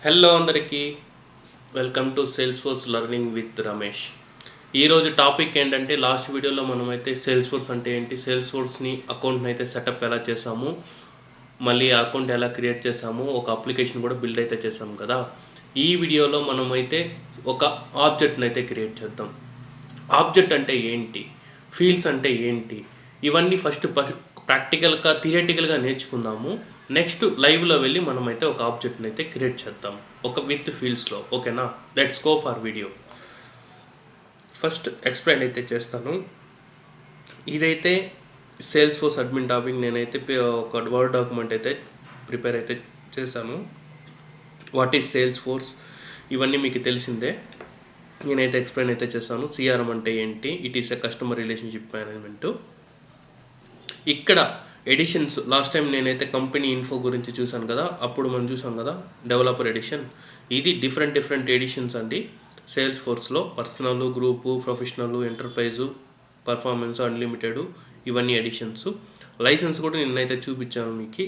Hello అందరికీ welcome to sales force learning with Ramesh. ఈరోజు topic ఏంటంటే లాస్ట్ వీడియోలో మనమైతే సేల్స్ ఫోర్స్ అంటే ఏంటి, సేల్స్ ఫోర్స్ని అకౌంట్ని అయితే సెటప్ ఎలా చేసాము, మళ్ళీ అకౌంట్ ఎలా క్రియేట్ చేసాము, ఒక అప్లికేషన్ కూడా బిల్డ్ అయితే చేసాము కదా. ఈ వీడియోలో మనమైతే ఒక ఆబ్జెక్ట్ని అయితే క్రియేట్ చేద్దాం. ఆబ్జెక్ట్ అంటే ఏంటి, ఫీల్డ్స్ అంటే ఏంటి, ఇవన్నీ ఫస్ట్ ప్రాక్టికల్గా థియరిటికల్గా నేర్చుకుందాము. నెక్స్ట్ లైవ్లో వెళ్ళి మనమైతే ఒక ఆబ్జెక్ట్ని అయితే క్రియేట్ చేద్దాం ఒక విత్ ఫీల్డ్స్లో. ఓకేనా, let's go for video. First explain అయితే చేస్తాను. ఇదైతే సేల్స్ ఫోర్స్ అడ్మిన్ టాపిక్. నేనైతే ఒక వర్డ్ డాక్యుమెంట్ అయితే ప్రిపేర్ అయితే చేశాను. వాట్ ఈజ్ సేల్స్ ఫోర్స్, ఇవన్నీ మీకు తెలిసిందే. నేనైతే ఎక్స్ప్లెయిన్ అయితే చేస్తాను. సిఆర్ఎం అంటే ఏంటి, it is a customer relationship management. ఇక్కడ ఎడిషన్స్ లాస్ట్ టైం నేనైతే కంపెనీ ఇన్ఫో గురించి చూశాను కదా, అప్పుడు మనం చూసాం కదా డెవలపర్ ఎడిషన్. ఇది డిఫరెంట్ ఎడిషన్స్ అండి సేల్స్ ఫోర్స్లో. Personal, group, professional, enterprise, performance, unlimited, ఇవన్నీ ఎడిషన్స్. లైసెన్స్ కూడా నేనైతే చూపించాను మీకు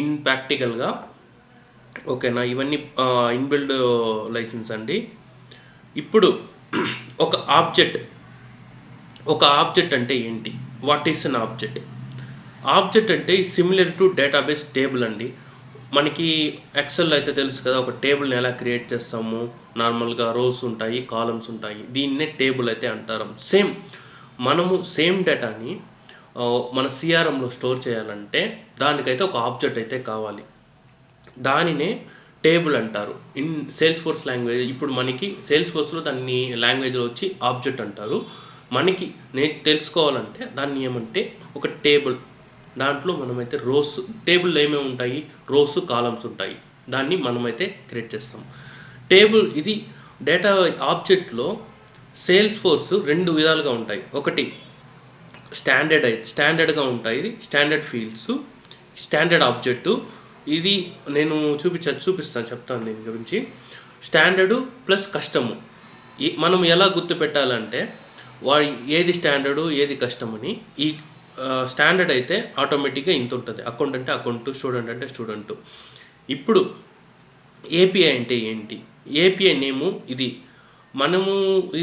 ఇన్ ప్రాక్టికల్గా. ఓకేనా, ఇవన్నీ ఇన్బిల్డ్ లైసెన్స్ అండి. ఇప్పుడు ఒక ఆబ్జెక్ట్ అంటే ఏంటి, what is an object? Object అంటే సిమిలర్ టు డేటాబేస్ టేబుల్ అండి. మనకి ఎక్సెల్ అయితే తెలుసు కదా, ఒక టేబుల్ని ఎలా క్రియేట్ చేస్తాము. నార్మల్గా రోస్ ఉంటాయి, కాలమ్స్ ఉంటాయి, దీన్నే టేబుల్ అయితే అంటారు. మనము సేమ్ డేటాని మన సిఆర్ఎంలో స్టోర్ చేయాలంటే దానికైతే ఒక ఆబ్జెక్ట్ అయితే కావాలి. దానినే టేబుల్ అంటారు ఇన్ సేల్స్ ఫోర్స్ లాంగ్వేజ్. ఇప్పుడు మనకి సేల్స్ ఫోర్స్లో దాన్ని లాంగ్వేజ్లో వచ్చి ఆబ్జెక్ట్ అంటారు. మనకి తెలుసుకోవాలంటే దాన్ని ఏమంటే ఒక టేబుల్. దాంట్లో మనమైతే రోస్, టేబుల్లో ఏమేమి ఉంటాయి, రోస్, కాలమ్స్ ఉంటాయి. దాన్ని మనమైతే క్రియేట్ చేస్తాం. టేబుల్ ఇది డేటా ఆబ్జెక్ట్లో సేల్స్ ఫోర్స్ రెండు విధాలుగా ఉంటాయి. ఒకటి స్టాండర్డ్గా ఉంటాయి, ఇది స్టాండర్డ్ ఫీల్డ్స్, స్టాండర్డ్ ఆబ్జెక్టు. ఇది నేను చెప్తాను దీని గురించి. Standard plus custom. మనం ఎలా గుర్తుపెట్టాలంటే ఏది స్టాండర్డు ఏది కస్టమ్ అని. ఈ స్టాండర్డ్ అయితే ఆటోమేటిక్గా ఇంత ఉంటుంది, అకౌంట్ అంటే అకౌంట్, స్టూడెంట్ అంటే స్టూడెంట్. ఇప్పుడు ఏపీఐ అంటే ఏంటి, ఏపీఐ నేము ఇది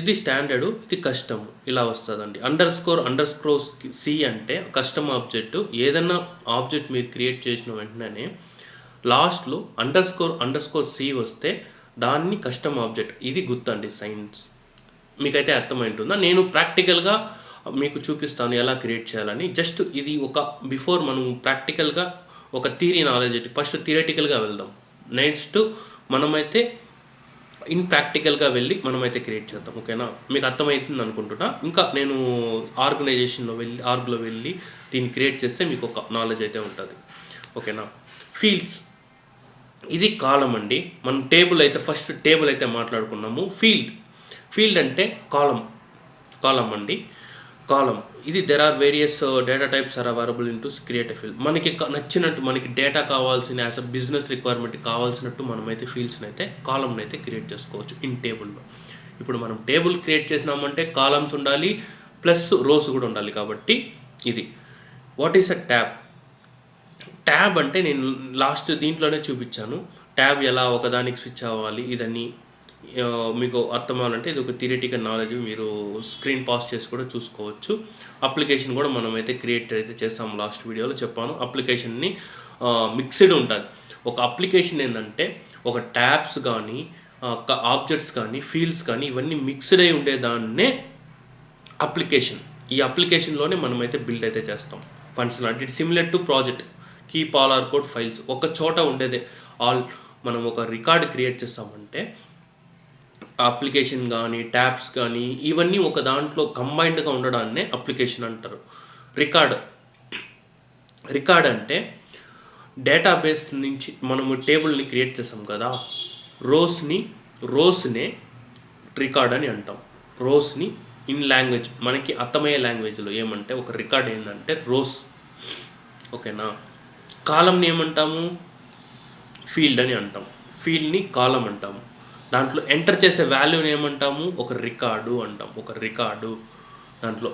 ఇది స్టాండర్డు, ఇది కస్టమ్, ఇలా వస్తుందండి. అండర్ స్కోర్ సి అంటే కస్టమ్ ఆబ్జెక్టు. ఏదన్నా ఆబ్జెక్ట్ మీరు క్రియేట్ చేసిన వెంటనే లాస్ట్లో అండర్ స్కోర్ సి వస్తే దాన్ని కస్టమ్ ఆబ్జెక్ట్. ఇది గుర్తండి సైన్స్. మీకైతే అర్థమై ఉంటుందా? నేను ప్రాక్టికల్గా మీకు చూపిస్తాను ఎలా క్రియేట్ చేయాలని. జస్ట్ ఇది ఒక బిఫోర్ మనం ప్రాక్టికల్గా ఒక థియరీ నాలెడ్జ్ అయితే ఫస్ట్ థియరిటికల్గా వెళ్దాం. నెక్స్ట్ మనమైతే ప్రాక్టికల్గా వెళ్ళి మనమైతే క్రియేట్ చేద్దాం. ఓకేనా, మీకు అర్థమవుతుంది అనుకుంటున్నా. ఇంకా నేను ఆర్గ్లో వెళ్ళి దీన్ని క్రియేట్ చేస్తే మీకు ఒక నాలెడ్జ్ అయితే ఉంటుంది. ఓకేనా, ఫీల్డ్స్ ఇది కాలం అండి. మనం ఫస్ట్ టేబుల్ అయితే మాట్లాడుకున్నాము. ఫీల్డ్ అంటే కాలం అండి. కాలం ఇది there are various data types are available in to create a field. మనకి నచ్చినట్టు మనకి డేటా కావాల్సిన యాజ్ అ బిజినెస్ రిక్వైర్మెంట్ కావాల్సినట్టు మనమైతే ఫీల్డ్స్ని అయితే కాలంని అయితే క్రియేట్ చేసుకోవచ్చు ఇన్ టేబుల్లో. ఇప్పుడు మనం టేబుల్ క్రియేట్ చేసినామంటే కాలమ్స్ ఉండాలి ప్లస్ రోస్ కూడా ఉండాలి. కాబట్టి ఇది వాట్ ఈస్ అ ట్యాబ్ అంటే నేను లాస్ట్ దీంట్లోనే చూపించాను. ట్యాబ్ ఎలా ఒకదానికి స్విచ్ అవ్వాలి, ఇదని మీకు అర్థం అవ్వాలంటే ఇది ఒక థియరిటికల్ నాలెడ్జ్. మీరు స్క్రీన్ పాస్ చేసి కూడా చూసుకోవచ్చు. అప్లికేషన్ కూడా మనమైతే క్రియేట్ అయితే చేస్తాం. లాస్ట్ వీడియోలో చెప్పాను, అప్లికేషన్ని మిక్స్డ్ ఉంటుంది. ఒక అప్లికేషన్ ఏంటంటే ఒక ట్యాబ్స్ కానీ ఆబ్జెక్ట్స్ కానీ ఫీల్డ్స్ కానీ ఇవన్నీ మిక్స్డ్ అయి ఉండేదాన్నే అప్లికేషన్. ఈ అప్లికేషన్లోనే మనమైతే బిల్డ్ అయితే చేస్తాం ఫంక్షన్. అంటే it similar to project keep all our code files. ఒక చోట ఉండేదే మనం ఒక రికార్డ్ క్రియేట్ చేస్తామంటే అప్లికేషన్ కానీ ట్యాబ్స్ కానీ ఇవన్నీ ఒక దాంట్లో కంబైన్డ్గా ఉండడాన్నే అప్లికేషన్ అంటారు. రికార్డ్ అంటే డేటాబేస్ నుంచి మనము టేబుల్ని క్రియేట్ చేస్తాం కదా, రోస్నే రికార్డ్ అని అంటాం. రోస్ని ఇన్ లాంగ్వేజ్ మనకి అర్థమయ్యే లాంగ్వేజ్లో ఏమంటే ఒక రికార్డ్ ఏంటంటే రోస్. ఓకేనా, కాలంని ఏమంటాము, ఫీల్డ్ అని అంటాం. ఫీల్డ్ని కాలం అంటాము. దాంట్లో ఎంటర్ చేసే వాల్యూని ఏమంటాము, ఒక రికార్డు అంటాం. ఒక రికార్డు దాంట్లో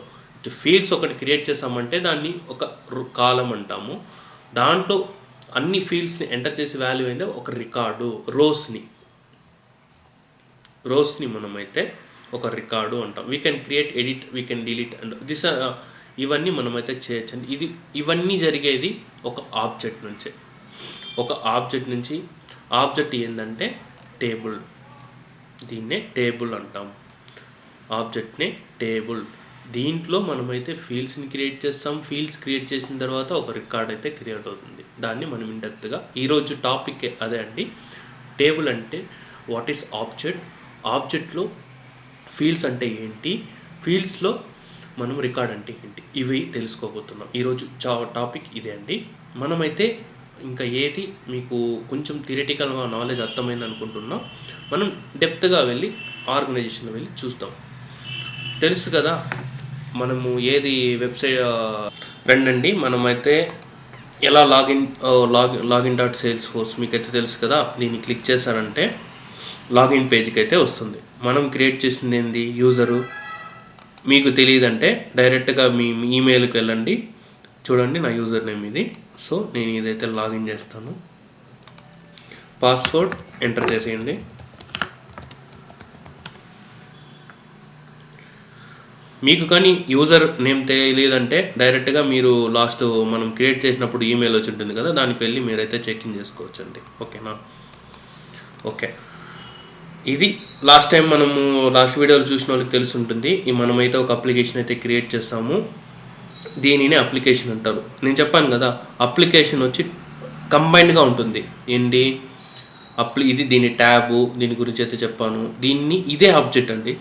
ఫీల్డ్స్ ఒకటి క్రియేట్ చేసామంటే దాన్ని ఒక కాలం అంటాము. దాంట్లో అన్ని ఫీల్డ్స్ని ఎంటర్ చేసి వాల్యూ అయిందే ఒక రికార్డు. రోస్ని మనమైతే ఒక రికార్డు అంటాం. We can create, edit, we can delete and this ఇవన్నీ మనమైతే చేయొచ్చండి. ఇవన్నీ జరిగేది ఒక ఆబ్జెక్ట్ నుంచే. ఆబ్జెక్ట్ ఏంటంటే టేబుల్. దీన్నే టేబుల్ అంటాం. ఆబ్జెక్ట్నే టేబుల్. దీంట్లో మనమైతే ఫీల్డ్స్ని క్రియేట్ చేస్తాం. ఫీల్డ్స్ క్రియేట్ చేసిన తర్వాత ఒక రికార్డ్ అయితే క్రియేట్ అవుతుంది. దాన్ని మనం ఇండెప్త్గా ఈరోజు టాపిక్ అదే అండి. టేబుల్ అంటే వాట్ ఈస్ ఆబ్జెక్ట్, ఆబ్జెక్ట్లో ఫీల్డ్స్ అంటే ఏంటి, ఫీల్డ్స్లో మనం రికార్డ్ అంటే ఏంటి, ఇవి తెలుసుకోబోతున్నాం. ఈరోజు టాపిక్ ఇదే అండి. మనమైతే ఇంకా ఏది మీకు కొంచెం థియరిటికల్గా నాలెడ్జ్ అర్థమైంది అనుకుంటున్నాం. మనం డెప్త్గా వెళ్ళి ఆర్గనైజేషన్లో వెళ్ళి చూస్తాం. తెలుసు కదా మనము ఏది వెబ్సైట్ రండి. మనమైతే ఎలా లాగిన్ .salesforce మీకైతే తెలుసు కదా. దీన్ని క్లిక్ చేశారంటే లాగిన్ పేజ్కి అయితే వస్తుంది. మనం క్రియేట్ చేసింది ఏంది, యూజరు. మీకు తెలియదంటే డైరెక్ట్గా మీ ఈమెయిల్కి వెళ్ళండి. చూడండి నా యూజర్ నేమ్ ఇది. సో నేను ఇదైతే లాగిన్ చేస్తాను. పాస్వర్డ్ ఎంటర్ చేసేయండి. మీకు కానీ యూజర్ నేమ్ తెలియదంటే డైరెక్ట్గా మీరు లాస్ట్ మనం క్రియేట్ చేసినప్పుడు ఈమెయిల్ వచ్చి ఉంటుంది కదా, దానికి వెళ్ళి మీరైతే చెక్ఇన్ చేసుకోవచ్చండి. ఓకేనా? ఓకే, ఇది లాస్ట్ టైం మనము లాస్ట్ వీడియోలో చూసిన వాళ్ళకి తెలిసి ఉంటుంది. మనమైతే ఒక అప్లికేషన్ అయితే క్రియేట్ చేస్తాము. దీనినే అప్లికేషన్ అంటారు. నేను చెప్పాను కదా, అప్లికేషన్ వచ్చి కంబైన్డ్గా ఉంటుంది. ఏంటి ఇది దీని ట్యాబు, దీని గురించి అయితే చెప్పాను. ఇదే ఆబ్జెక్ట్ అండి.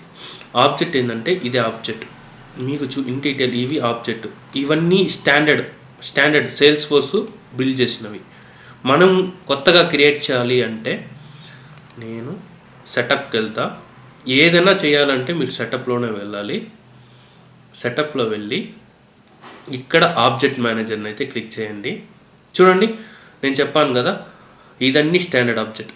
ఆబ్జెక్ట్ ఏంటంటే ఇదే ఆబ్జెక్ట్. మీకు ఇన్ డీటెయిల్ ఇవి ఆబ్జెక్ట్. ఇవన్నీ స్టాండర్డ్ సేల్స్ఫోర్స్ బిల్డ్ చేసినవి. మనం కొత్తగా క్రియేట్ చేయాలి అంటే నేను సెటప్కి వెళ్తా. ఏదైనా చేయాలంటే మీరు సెటప్లోనే వెళ్ళాలి. సెటప్లో వెళ్ళి ఇక్కడ ఆబ్జెక్ట్ మేనేజర్ని అయితే క్లిక్ చేయండి. చూడండి, నేను చెప్పాను కదా, ఇదన్నీ standard object.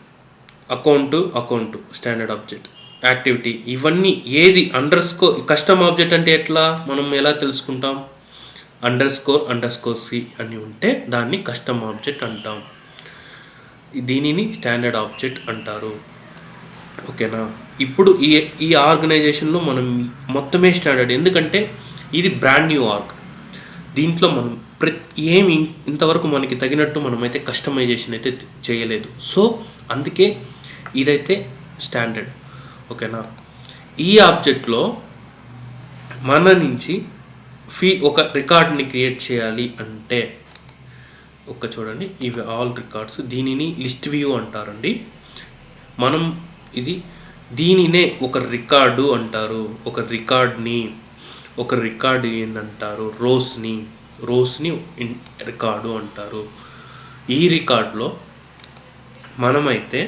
Account standard object. Activity ఇవన్నీ ఏది కస్టమ్ ఆబ్జెక్ట్ అంటే ఎట్లా మనం ఎలా తెలుసుకుంటాం? __c అని ఉంటే దాన్ని కస్టమ్ ఆబ్జెక్ట్ అంటాం. దీనిని స్టాండర్డ్ ఆబ్జెక్ట్ అంటారు. ఓకేనా? ఇప్పుడు ఈ ఆర్గనైజేషన్లో మనం మొత్తమే స్టాండర్డ్. ఎందుకంటే ఇది బ్రాండ్ న్యూ ఆర్గ్. దీంట్లో మనం ఏమి ఇంతవరకు మనకి తగినట్టు మనమైతే కస్టమైజేషన్ అయితే చేయలేదు. సో అందుకే ఇదైతే స్టాండర్డ్. ఓకేనా? ఈ ఆబ్జెక్ట్లో మన నుంచి ఒక రికార్డ్ని క్రియేట్ చేయాలి అంటే చూడండి, ఇవి ఆల్ రికార్డ్స్. దీనిని లిస్ట్ వ్యూ అంటారండి. మనం దీనినే ఒక రికార్డు అంటారు. ఒక రికార్డు ఏందంటారు? రోస్ని రికార్డు అంటారు. ఈ రికార్డులో మనమైతే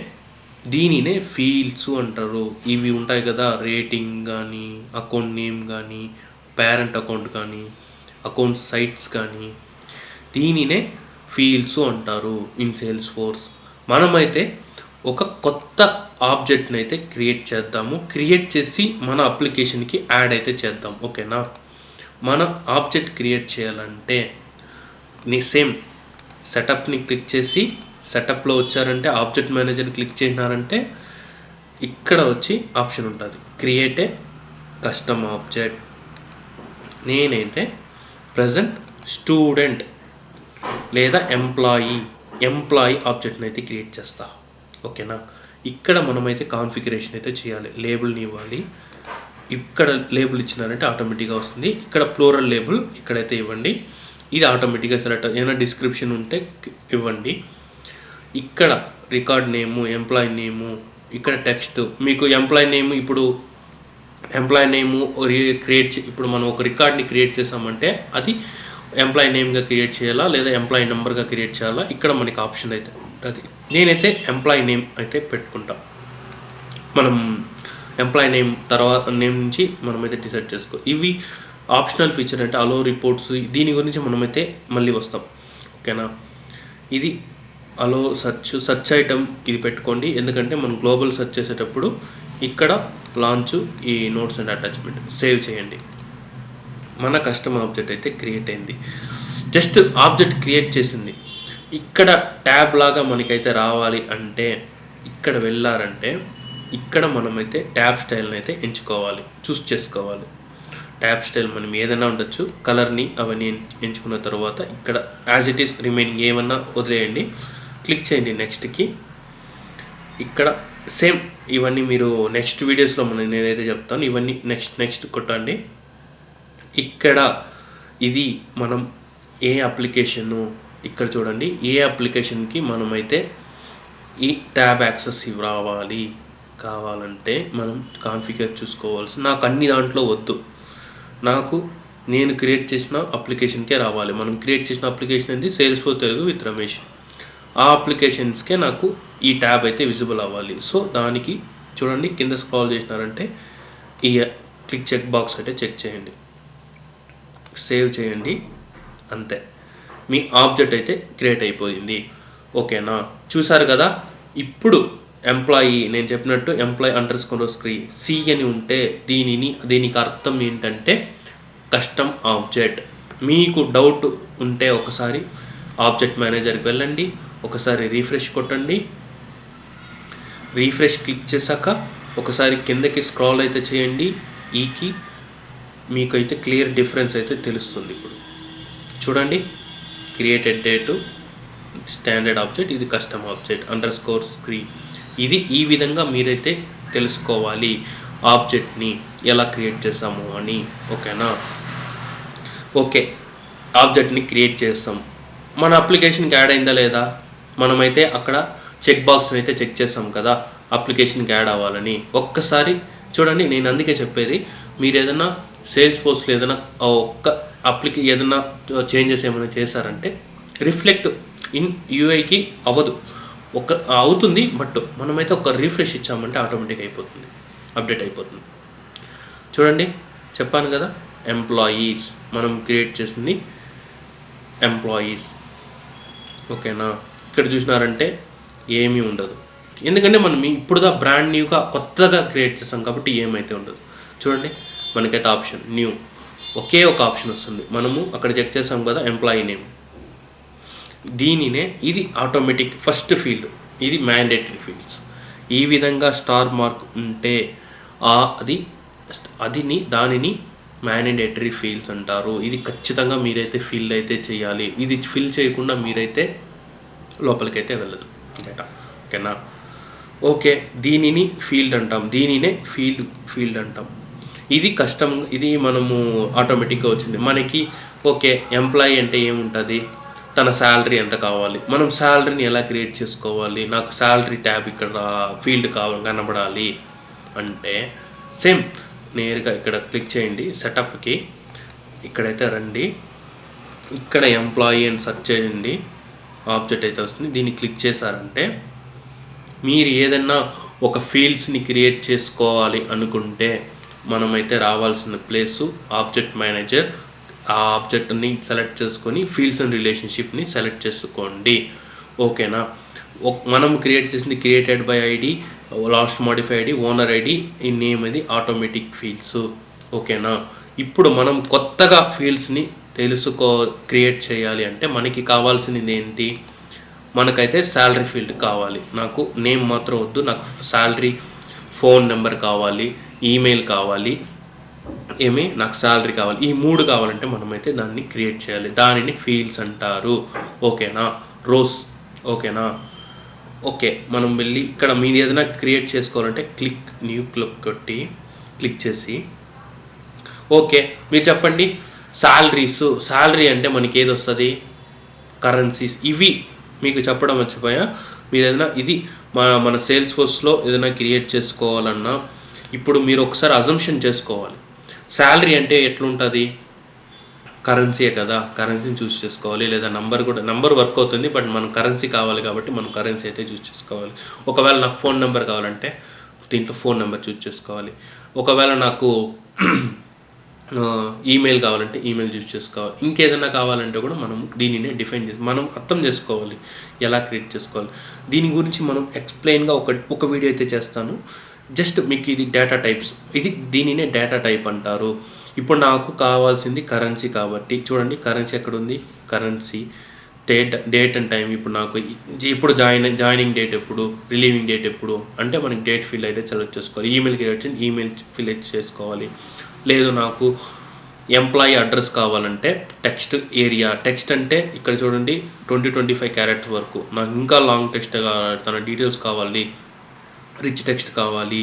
దీనినే ఫీల్డ్స్ అంటారు. ఇవి ఉంటాయి కదా, రేటింగ్ కానీ, అకౌంట్ నేమ్ కానీ, పేరెంట్ అకౌంట్ కానీ, అకౌంట్ సైట్స్ కానీ, దీనినే ఫీల్డ్స్ అంటారు ఇన్ సేల్స్ఫోర్స్. మనమైతే ఒక కొత్త ఆబ్జెక్ట్ని అయితే క్రియేట్ చేద్దాము. క్రియేట్ చేసి మన అప్లికేషన్కి యాడ్ అయితే చేద్దాం. ఓకేనా? మన ఆబ్జెక్ట్ క్రియేట్ చేయాలంటే సేమ్ సెటప్ని క్లిక్ చేసి సెటప్లో వచ్చారంటే ఆబ్జెక్ట్ మేనేజర్ని క్లిక్ చేసినారంటే ఇక్కడ వచ్చి ఆప్షన్ ఉంటుంది, క్రియేట్ ఏ కస్టమ్ ఆబ్జెక్ట్. నేనైతే ప్రజెంట్ స్టూడెంట్ లేదా ఎంప్లాయీ ఆబ్జెక్ట్ని అయితే క్రియేట్ చేస్తా. ఓకేనా? ఇక్కడ మనమైతే కాన్ఫిగరేషన్ అయితే చేయాలి. లేబుల్ని ఇవ్వాలి. ఇక్కడ లేబుల్ ఇచ్చినారంటే ఆటోమేటిక్గా వస్తుంది. ఇక్కడ ప్లూరల్ లేబుల్ ఇక్కడైతే ఇవ్వండి. ఇది ఆటోమేటిక్గా సెలెక్ట్. ఏమైనా డిస్క్రిప్షన్ ఉంటే ఇవ్వండి. ఇక్కడ రికార్డ్ నేము, ఎంప్లాయీ నేము, ఇక్కడ టెక్స్ట్. మీకు ఎంప్లాయీ నేమ్ ఇప్పుడు ఇప్పుడు మనం ఒక రికార్డ్ని క్రియేట్ చేసామంటే అది ఎంప్లాయీ నేమ్గా క్రియేట్ చేయాలా లేదా ఎంప్లాయీ నెంబర్గా క్రియేట్ చేయాలా, ఇక్కడ మనకి ఆప్షన్ అయితే ఉంటుంది. నేనైతే ఎంప్లాయీ నేమ్ అయితే పెట్టుకుంటా. మనం ఎంప్లాయీ నేమ్ నుంచి మనమైతే డిసైడ్ చేసుకో. ఇవి ఆప్షనల్ ఫీచర్ అంటే అలో రిపోర్ట్స్, దీని గురించి మనమైతే మళ్ళీ వస్తాం. ఓకేనా? ఇది అలో సర్చ్ ఐటమ్ ఇది పెట్టుకోండి. ఎందుకంటే మనం గ్లోబల్ సెర్చ్ చేసేటప్పుడు ఇక్కడ లాంచ్ ఈ నోట్స్ అండ్ అటాచ్మెంట్ సేవ్ చేయండి. మన కస్టమ్ ఆబ్జెక్ట్ అయితే క్రియేట్ అయింది. జస్ట్ ఆబ్జెక్ట్ క్రియేట్ చేసింది. ఇక్కడ ట్యాబ్ లాగా మనకైతే రావాలి అంటే ఇక్కడ వెళ్ళారంటే ఇక్కడ మనమైతే ట్యాబ్ స్టైల్ని అయితే ఎంచుకోవాలి, చూస్ చేసుకోవాలి. ట్యాబ్ స్టైల్ మనం ఏదైనా ఉండొచ్చు, కలర్ని అవన్నీ ఎంచుకున్న తర్వాత ఇక్కడ యాజ్ ఇట్ ఈస్ రిమైనింగ్ ఏమన్నా వదిలేయండి, క్లిక్ చేయండి నెక్స్ట్కి. ఇక్కడ సేమ్ ఇవన్నీ మీరు నెక్స్ట్ వీడియోస్లో నేనైతే చెప్తాను, ఇవన్నీ నెక్స్ట్ కొట్టండి. ఇక్కడ ఇది మనం ఏ అప్లికేషను ఇక్కడ చూడండి, ఏ అప్లికేషన్కి మనమైతే ఈ ట్యాబ్ యాక్సెస్ రావాలి కావాలంటే మనం కాన్ఫిగర్ చూసుకోవాల్సి. నాకు అన్ని దాంట్లో వద్దు, నాకు నేను క్రియేట్ చేసిన అప్లికేషన్కే రావాలి. మనం క్రియేట్ చేసిన అప్లికేషన్ అనేది సేల్స్ఫోర్స్ తెలుగు విత్ రమేష్. ఆ అప్లికేషన్స్కే నాకు ఈ ట్యాబ్ అయితే విజిబుల్ అవ్వాలి. సో దానికి చూడండి కింద స్క్రాల్ చేసినారంటే ఈ క్లిక్ చెక్ బాక్స్ అయితే చెక్ చేయండి, సేవ్ చేయండి, అంతే. మీ ఆబ్జెక్ట్ అయితే క్రియేట్ అయిపోయింది. ఓకేనా, చూసారు కదా. ఇప్పుడు ఎంప్లాయీ నేను చెప్పినట్టు ఎంప్లాయీ_screen సి అని ఉంటే దీనికి అర్థం ఏంటంటే కస్టమ్ ఆబ్జెక్ట్. మీకు డౌట్ ఉంటే ఒకసారి ఆబ్జెక్ట్ మేనేజర్కి వెళ్ళండి, ఒకసారి రీఫ్రెష్ కొట్టండి. రీఫ్రెష్ క్లిక్ చేశాక ఒకసారి కిందకి స్క్రాల్ అయితే చేయండి, ఈకి మీకు అయితే క్లియర్ డిఫరెన్స్ అయితే తెలుస్తుంది. ఇప్పుడు చూడండి, క్రియేటెడ్ డేటు స్టాండర్డ్ ఆబ్జెక్ట్, ఇది కస్టమ్ ఆబ్జెక్ట్ _screen. ఇది ఈ విధంగా మీరైతే తెలుసుకోవాలి ఆబ్జెక్ట్ని ఎలా క్రియేట్ చేసాము అని. ఓకేనా, ఓకే. ఆబ్జెక్ట్ని క్రియేట్ చేస్తాం, మన అప్లికేషన్కి యాడ్ అయిందా లేదా, మనమైతే అక్కడ చెక్ బాక్స్ని అయితే చెక్ చేస్తాం కదా అప్లికేషన్కి యాడ్ అవ్వాలని. ఒక్కసారి చూడండి, నేను అందుకే చెప్పేది, మీరు ఏదైనా సేల్స్ఫోర్స్లో ఏదైనా ఒక్క ఏదైనా చేంజెస్ ఏమైనా చేశారంటే రిఫ్లెక్ట్ ఇన్ యూఐకి అవ్వదు, అవుతుంది, బట్ మనమైతే ఒక రీఫ్రెష్ ఇచ్చామంటే ఆటోమేటిక్ అయిపోతుంది, అప్డేట్ అయిపోతుంది. చూడండి, చెప్పాను కదా, ఎంప్లాయీస్ మనం క్రియేట్ చేసింది ఎంప్లాయీస్. ఓకేనా, ఇక్కడ చూసినారంటే ఏమీ ఉండదు, ఎందుకంటే మనం ఇప్పుడుదా బ్రాండ్ న్యూగా కొత్తగా క్రియేట్ చేస్తాం కాబట్టి ఏమైతే ఉండదు. చూడండి, మనకైతే ఆప్షన్ న్యూ ఒకే ఒక ఆప్షన్ వస్తుంది. మనము అక్కడ చెక్ చేస్తాం కదా ఎంప్లాయీ నేమ్, దీనినే ఇది ఆటోమేటిక్ ఫస్ట్ ఫీల్డ్, ఇది మ్యాండేటరీ ఫీల్డ్స్. ఈ విధంగా స్టార్ మార్క్ ఉంటే దానిని మ్యాండేటరీ ఫీల్డ్స్ అంటారు. ఇది ఖచ్చితంగా మీరైతే ఫిల్ అయితే చేయాలి, ఇది ఫిల్ చేయకుండా మీరైతే లోపలికైతే వెళ్ళదు డేటా. ఓకేనా, ఓకే. దీనిని ఫీల్డ్ అంటాం, దీనినే ఫీల్డ్ అంటాం. ఇది కస్టమ్, ఇది మనము ఆటోమేటిక్గా వచ్చింది మనకి. ఓకే, ఎంప్లాయీ అంటే ఏముంటుంది, తన శాలరీ ఎంత కావాలి, మనం శాలరీని ఎలా క్రియేట్ చేసుకోవాలి, నాకు శాలరీ ట్యాబ్ ఇక్కడ ఫీల్డ్ కనబడాలి అంటే సేమ్ నేరుగా ఇక్కడ క్లిక్ చేయండి సెటప్కి, ఇక్కడైతే రండి, ఇక్కడ ఎంప్లాయీ అని సెర్చ్ చేయండి, ఆబ్జెక్ట్ అయితే వస్తుంది. దీన్ని క్లిక్ చేశారంటే మీరు ఏదన్నా ఒక ఫీల్డ్స్ని క్రియేట్ చేసుకోవాలి అనుకుంటే మనమైతే రావాల్సిన ప్లేసు ఆబ్జెక్ట్ మేనేజర్. ఆ ఆబ్జెక్ట్ని సెలెక్ట్ చేసుకొని ఫీల్డ్స్ అండ్ రిలేషన్షిప్ని సెలెక్ట్ చేసుకోండి. ఓకేనా, మనం క్రియేట్ చేసింది created by ID, last modify ID, owner ID, ఈ నేమ్ అది ఆటోమేటిక్ ఫీల్డ్స్. ఓకేనా, ఇప్పుడు మనం కొత్తగా ఫీల్డ్స్ని క్రియేట్ చేయాలి అంటే మనకి కావాల్సింది ఏంటి, మనకైతే శాలరీ ఫీల్డ్ కావాలి. నాకు నేమ్ మాత్రం వద్దు, నాకు శాలరీ, ఫోన్ నెంబర్ కావాలి, ఈమెయిల్ కావాలి, నాకు శాలరీ కావాలి. ఈ 3 కావాలంటే మనమైతే దాన్ని క్రియేట్ చేయాలి, దానిని ఫీల్డ్స్ అంటారు. ఓకేనా, రోస్. ఓకేనా, ఓకే. మనం వెళ్ళి ఇక్కడ మీరు ఏదైనా క్రియేట్ చేసుకోవాలంటే న్యూ కొట్టి క్లిక్ చేసి ఓకే. మీరు చెప్పండి, శాలరీ అంటే మనకి ఏది వస్తుంది, కరెన్సీస్. ఇవి మీకు చెప్పడం మర్చిపోయా. మీరు ఏదైనా ఇది మన సేల్స్ఫోర్స్లో ఏదైనా క్రియేట్ చేసుకోవాలన్నా ఇప్పుడు మీరు ఒకసారి అజంప్షన్ చేసుకోవాలి, శాలరీ అంటే ఎట్లుంటుంది, కరెన్సీయే కదా, కరెన్సీని చూస్ చేసుకోవాలి. లేదా నంబర్ వర్క్ అవుతుంది, బట్ మనం కరెన్సీ కావాలి కాబట్టి మనం కరెన్సీ అయితే చూస్ చేసుకోవాలి. ఒకవేళ నాకు ఫోన్ నెంబర్ కావాలంటే దీంట్లో ఫోన్ నెంబర్ చూస్ చేసుకోవాలి. ఒకవేళ నాకు ఈమెయిల్ కావాలంటే ఈమెయిల్ చూస్ చేసుకోవాలి. ఇంకేదైనా కావాలంటే కూడా మనం దీనిని డిఫైన్ చేసి మనం అర్థం చేసుకోవాలి ఎలా క్రియేట్ చేసుకోవాలి. దీని గురించి మనం ఎక్స్ప్లెయిన్గా ఒక వీడియో అయితే చేస్తాను. జస్ట్ మీకు ఇది డేటా టైప్స్, దీనినే డేటా టైప్ అంటారు. ఇప్పుడు నాకు కావాల్సింది కరెన్సీ కాబట్టి చూడండి, కరెన్సీ ఎక్కడ ఉంది, కరెన్సీ డేట్ అండ్ టైం. ఇప్పుడు నాకు ఇప్పుడు జాయినింగ్ డేట్ ఎప్పుడు, రిలీవింగ్ డేట్ ఎప్పుడు అంటే మనకి డేట్ ఫిల్ అయితే సెలెక్ట్ చేసుకోవాలి. ఈమెయిల్ క్రియేట్ ఈమెయిల్ ఫిల్ చేసుకోవాలి. లేదు నాకు ఎంప్లాయీ అడ్రస్ కావాలంటే టెక్స్ట్ అంటే ఇక్కడ చూడండి 20-25 క్యారెక్టర్ వరకు. నాకు ఇంకా లాంగ్ టెక్స్ట్ కావాలి, తన డీటెయిల్స్ కావాలి, రిచ్ టెక్స్ట్ కావాలి,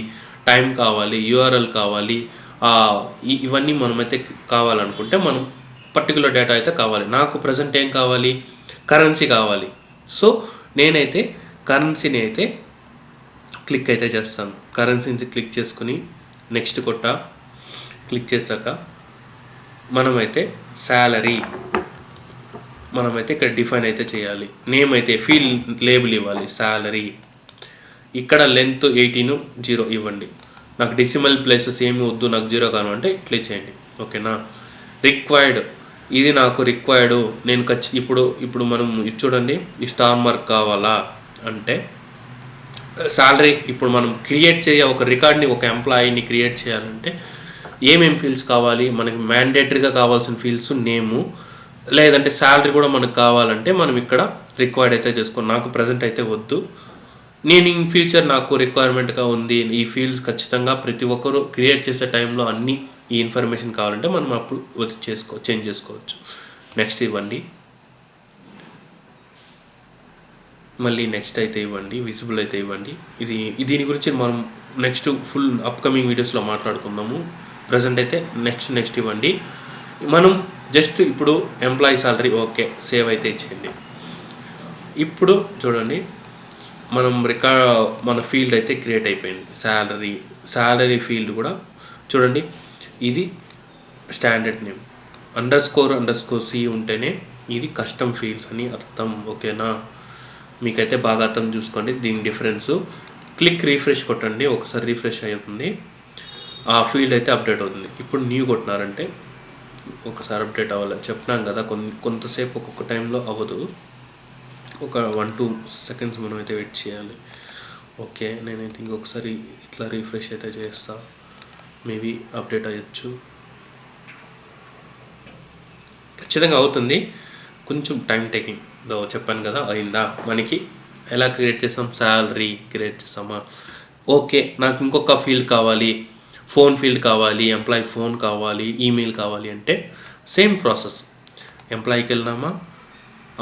టైం కావాలి, యూఆర్ఎల్ కావాలి. ఇవన్నీ మనమైతే కావాలనుకుంటే మనం పర్టికులర్ డేటా అయితే కావాలి. నాకు ప్రజెంట్ ఏం కావాలి, కరెన్సీ కావాలి. సో నేనైతే కరెన్సీని అయితే క్లిక్ అయితే చేస్తాను. కరెన్సీని క్లిక్ చేసుకుని నెక్స్ట్ క్లిక్ చేశాక మనమైతే శాలరీ మనమైతే ఇక్కడ డిఫైన్ అయితే చేయాలి. నేమ్ అయితే ఫీల్డ్ లేబుల్ ఇవ్వాలి, శాలరీ. ఇక్కడ లెంత్ 18:0 ఇవ్వండి. నాకు డెసిమల్ ప్లేసెస్ ఏమి వద్దు, నాకు 0 కావాలంటే ఇట్లా చేయండి. ఓకేనా. రిక్వైర్డ్, ఇది నాకు రిక్వైర్డు. నేను ఇప్పుడు మనం చూడండి, ఈ స్టార్ మార్క్ కావాలా అంటే శాలరీ. ఇప్పుడు మనం ఒక రికార్డ్ని, ఒక ఎంప్లాయీని క్రియేట్ చేయాలంటే ఏమేమి ఫీల్డ్స్ కావాలి మనకి? మ్యాండేటరీగా కావాల్సిన ఫీల్డ్స్ నేము, లేదంటే శాలరీ కూడా మనకు కావాలంటే మనం ఇక్కడ రిక్వైర్డ్ అయితే చేసుకోండి. నాకు ప్రజెంట్ అయితే వద్దు, నేను ఇన్ ఫ్యూచర్ నాకు రిక్వైర్మెంట్గా ఉంది, ఈ ఫీల్డ్స్ ఖచ్చితంగా ప్రతి ఒక్కరు క్రియేట్ చేసే టైంలో అన్నీ ఈ ఇన్ఫర్మేషన్ కావాలంటే మనం అప్పుడు చేంజ్ చేసుకోవచ్చు. నెక్స్ట్ ఇవ్వండి, మళ్ళీ నెక్స్ట్ అయితే ఇవ్వండి, విజిబుల్ అయితే ఇవ్వండి. దీని గురించి మనం నెక్స్ట్ ఫుల్ అప్కమింగ్ వీడియోస్లో మాట్లాడుకుందాము. ప్రజెంట్ అయితే నెక్స్ట్ ఇవ్వండి. మనం జస్ట్ ఇప్పుడు ఎంప్లాయీ సాలరీ ఓకే, సేవ్ అయితే ఇచ్చేయండి. ఇప్పుడు చూడండి, మన ఫీల్డ్ అయితే క్రియేట్ అయిపోయింది. శాలరీ ఫీల్డ్ కూడా చూడండి, ఇది స్టాండర్డ్ నేమ్ __C ఉంటేనే ఇది కస్టమ్ ఫీల్డ్స్ అని అర్థం. ఓకేనా, మీకైతే బాగా అర్థం చూసుకోండి దీని డిఫరెన్సు. క్లిక్ రీఫ్రెష్ కొట్టండి, ఒకసారి రీఫ్రెష్ అవుతుంది, ఆ ఫీల్డ్ అయితే అప్డేట్ అవుతుంది. ఇప్పుడు న్యూ కొట్టినారంటే ఒకసారి అప్డేట్ అవ్వాలి. చెప్పినాం కదా, కొంతసేపు ఒక్కొక్క టైంలో అవ్వదు, ఒక 1-2 సెకండ్స్ మనం అయితే వెయిట్ చేయాలి. ఓకే, నేనైతే ఇంకొకసారి ఇట్లా రీఫ్రెష్ అయితే చేస్తా, మేబీ అప్డేట్ అయ్యొచ్చు. ఖచ్చితంగా అవుతుంది, కొంచెం టైం టేకింగ్. చెప్పాను కదా, అయిందా. మనకి ఎలా క్రియేట్ చేస్తాం, శాలరీ క్రియేట్ చేస్తామా. ఓకే, నాకు ఇంకొక ఫీల్డ్ కావాలి, ఫోన్ ఫీల్డ్ కావాలి, ఎంప్లాయీ ఫోన్ కావాలి, ఈమెయిల్ కావాలి అంటే సేమ్ ప్రాసెస్. ఎంప్లాయీకి వెళ్ళినామా,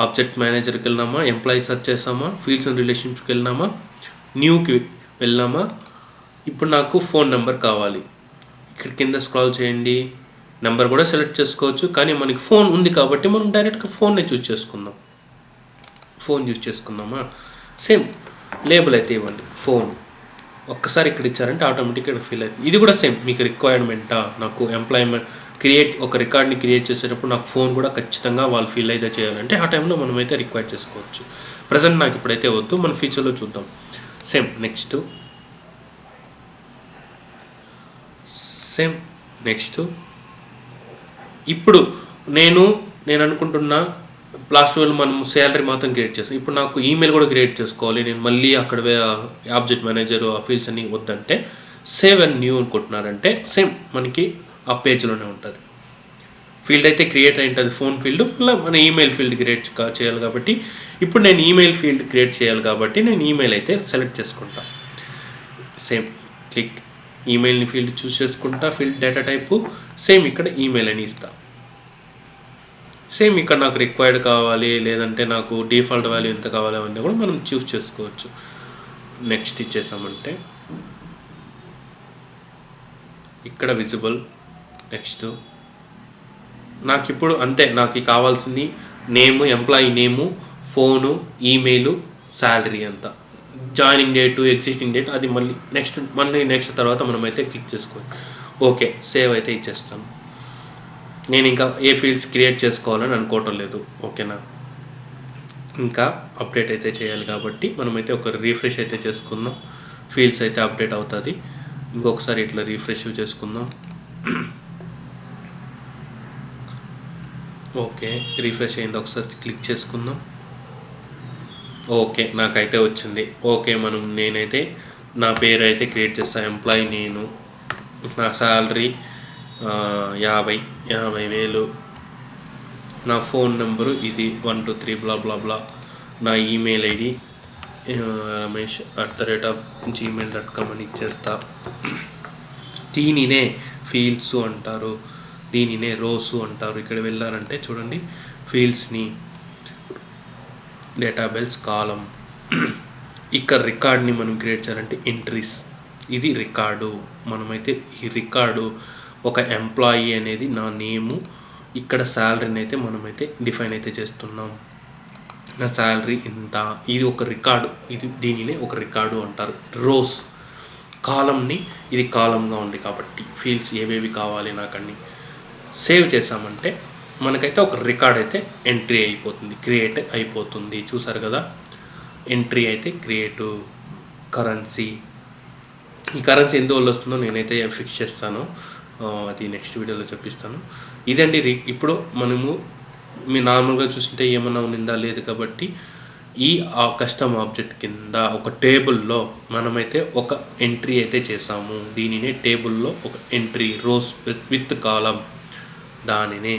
ఆబ్జెక్ట్ మేనేజర్కి వెళ్ళినామా, ఎంప్లాయీ సెర్చ్ చేసామా, ఫీల్డ్స్ అండ్ రిలేషన్షిప్కి వెళ్ళినామా, న్యూకి వెళ్ళినామా. ఇప్పుడు నాకు ఫోన్ నెంబర్ కావాలి, ఇక్కడ కింద స్క్రాల్ చేయండి, నెంబర్ కూడా సెలెక్ట్ చేసుకోవచ్చు. కానీ మనకి ఫోన్ ఉంది కాబట్టి మనం డైరెక్ట్గా ఫోన్నే చూస్ చేసుకుందామా. సేమ్ లేబుల్ అయితే ఇవ్వండి, ఫోన్. ఒక్కసారి ఇక్కడ ఇచ్చారంటే ఆటోమేటిక్గా ఇక్కడ ఫిల్ అవుతుంది. ఇది కూడా సేమ్, మీకు రిక్వైర్మెంటా, నాకు ఎంప్లాయ్మెంట్ ఒక రికార్డ్ని క్రియేట్ చేసేటప్పుడు నాకు ఫోన్ కూడా ఖచ్చితంగా వాళ్ళు ఫిల్ అయితే చేయాలంటే ఆ టైంలో మనమైతే రిక్వైర్ చేసుకోవచ్చు. ప్రజెంట్ నాకు ఇప్పుడైతే వద్దు, మన ఫ్యూచర్లో చూద్దాం. సేమ్ నెక్స్ట్ ఇప్పుడు నేను అనుకుంటున్నా లాస్ట్ వేళ మనం శాలరీ మాత్రం క్రియేట్ చేస్తాం. ఇప్పుడు నాకు ఈమెయిల్ కూడా క్రియేట్ చేసుకోవాలి, నేను మళ్ళీ అక్కడ ఆబ్జెక్ట్ మేనేజర్ ఆ ఫీల్డ్స్ అన్ని వద్దంటే సేవ్ అండ్ న్యూ అనుకుంటున్నారంటే సేమ్ మనకి ఆ పేజ్లోనే ఉంటుంది. ఫీల్డ్ అయితే క్రియేట్ అయి ఉంటుంది, ఫోన్ ఫీల్డ్. మళ్ళీ మన ఈమెయిల్ ఫీల్డ్ క్రియేట్ చేయాలి కాబట్టి ఇప్పుడు నేను ఈమెయిల్ ఫీల్డ్ క్రియేట్ చేయాలి కాబట్టి నేను ఈమెయిల్ అయితే సెలెక్ట్ చేసుకుంటా. సేమ్ క్లిక్ ఈమెయిల్ని ఫీల్డ్ చూస్ చేసుకుంటా, ఫీల్డ్ డేటా టైపు సేమ్ ఇక్కడ ఈమెయిల్ అని ఇస్తా. సేమ్ ఇక్కడ నాకు రిక్వైర్డ్ కావాలి, లేదంటే నాకు డిఫాల్ట్ వాల్యూ ఎంత కావాలి అవన్నీ కూడా మనం చూస్ చేసుకోవచ్చు. నెక్స్ట్ ఇచ్చేసామంటే ఇక్కడ విజిబుల్. నెక్స్ట్ నాకు ఇప్పుడు అంతే, నాకు కావాల్సింది name, employee name, phone, email, salary అంతా. జాయినింగ్ డేటు, ఎగ్జిస్టింగ్ డేట్ అది మళ్ళీ నెక్స్ట్ తర్వాత మనమైతే క్లిక్ చేసుకోవాలి. ఓకే, సేవ్ అయితే ఇచ్చేస్తాను. నేను ఇంకా ఏ ఫీల్డ్స్ క్రియేట్ చేసుకోవాలని అనుకోవటం లేదు. ఓకేనా, ఇంకా అప్డేట్ అయితే చేయాలి కాబట్టి మనమైతే ఒక రీఫ్రెష్ అయితే చేసుకుందాం. ఫీల్డ్స్ అయితే అప్డేట్ అవుతుంది. ఇంకొకసారి ఇట్లా రీఫ్రెష్ చేసుకుందాం. ఓకే, రీఫ్రెష్ అయింది, ఒకసారి క్లిక్ చేసుకుందాం. ఓకే, నాకైతే వచ్చింది. ఓకే, నేనైతే నా పేరు అయితే క్రియేట్ చేస్తాను, ఎంప్లాయీ నేను, నా శాలరీ 50,000. నా ఫోన్ నెంబరు ఇది 123 బ్లా బ్లా బ్లా, నా ఈమెయిల్ ఐడి ramesh@gmail.com అని ఇచ్చేస్తా. దీనినే ఫీల్డ్స్ అంటారు, దీనినే రోస్ అంటారు. ఇక్కడ వెళ్ళారంటే చూడండి, ఫీల్డ్స్ని డేటాబేస్ కాలం. ఇక్కడ రికార్డ్ని మనం క్రియేట్ చేయాలంటే ఎంట్రీస్, ఇది రికార్డు. మనమైతే ఈ రికార్డు ఒక ఎంప్లాయీ అనేది నా నేము, ఇక్కడ శాలరీని అయితే మనమైతే డిఫైన్ అయితే చేస్తున్నాం. నా శాలరీ ఇంత, ఇది ఒక రికార్డు, దీనినే ఒక రికార్డు అంటారు. రోస్ కాలంని, ఇది కాలంగా ఉంది కాబట్టి ఫీల్డ్స్ ఏవేవి కావాలి నాకన్నీ సేవ్ చేసామంటే మనకైతే ఒక రికార్డ్ అయితే ఎంట్రీ అయిపోతుంది, క్రియేట్ అయిపోతుంది. చూసారు కదా, ఎంట్రీ అయితే క్రియేట్. కరెన్సీ, ఈ కరెన్సీ ఎందువల్ల వస్తుందో నేనైతే ఫిక్స్ చేస్తాను, అది నెక్స్ట్ వీడియోలో చెప్పిస్తాను. ఇదండి ఇప్పుడు మనము మీరు నార్మల్గా చూస్తుంటే ఏమన్నా ఉన్నిందా లేదు కాబట్టి ఈ కస్టమ్ ఆబ్జెక్ట్ కింద ఒక టేబుల్లో మనమైతే ఒక ఎంట్రీ అయితే చేసాము. దీనినే టేబుల్లో ఒక ఎంట్రీ, రోస్ విత్ కాలం, దానినే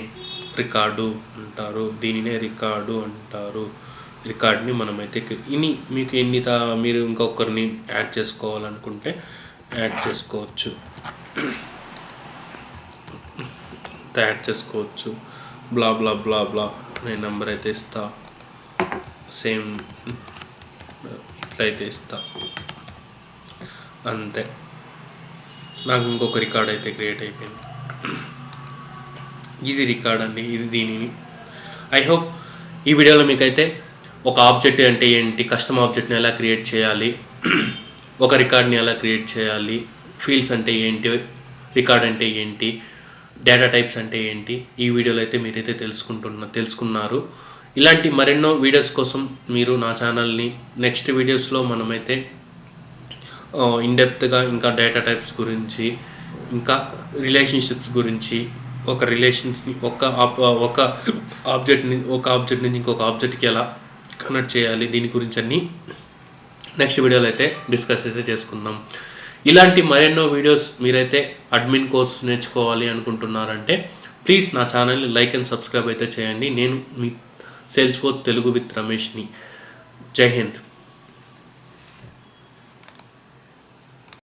రికార్డు అంటారు, దీనినే రికార్డు అంటారు. రికార్డ్ని మనమైతే మీకు మీరు ఇంకొకరిని యాడ్ చేసుకోవాలనుకుంటే యాడ్ చేసుకోవచ్చు. బ్లా బ్లా బ్లా బ్లా నేను నెంబర్ అయితే ఇస్తా, సేమ్ ఇట్లయితే ఇస్తా, అంతే. నాకు ఇంకొక రికార్డ్ అయితే క్రియేట్ అయిపోయింది. ఇది రికార్డ్ అండి, ఇది దీనిని. ఐ హోప్ ఈ వీడియోలో మీకైతే ఒక ఆబ్జెక్ట్ అంటే ఏంటి, కస్టమ్ ఆబ్జెక్ట్ని ఎలా క్రియేట్ చేయాలి, ఒక రికార్డ్ని ఎలా క్రియేట్ చేయాలి, ఫీల్డ్స్ అంటే ఏంటి, రికార్డ్ అంటే ఏంటి, డేటా టైప్స్ అంటే ఏంటి, ఈ వీడియోలో అయితే మీరైతే తెలుసుకున్నారు. ఇలాంటి మరెన్నో వీడియోస్ కోసం మీరు నా ఛానల్ని నెక్స్ట్ వీడియోస్లో మనమైతే ఇన్డెప్త్గా ఇంకా డేటా టైప్స్ గురించి, ఇంకా రిలేషన్షిప్స్ గురించి, ఒక రిలేషన్స్ని ఒక ఆబ్జెక్ట్ నుంచి ఇంకొక ఆబ్జెక్ట్కి ఎలా కనెక్ట్ చేయాలి, దీని గురించి అన్నీ నెక్స్ట్ వీడియోలో అయితే డిస్కస్ అయితే చేసుకుందాం. ఇలాంటి మరెన్నో వీడియోస్ మీరైతే అడ్మిన్ కోర్స్ నేర్చుకోవాలి అనుకుంటున్నారంటే ప్లీజ్ నా ఛానల్ని లైక్ అండ్ సబ్స్క్రైబ్ అయితే చేయండి. నేను మీ సేల్స్ఫోర్స్ తెలుగు విత్ రమేష్ని. జై హింద్.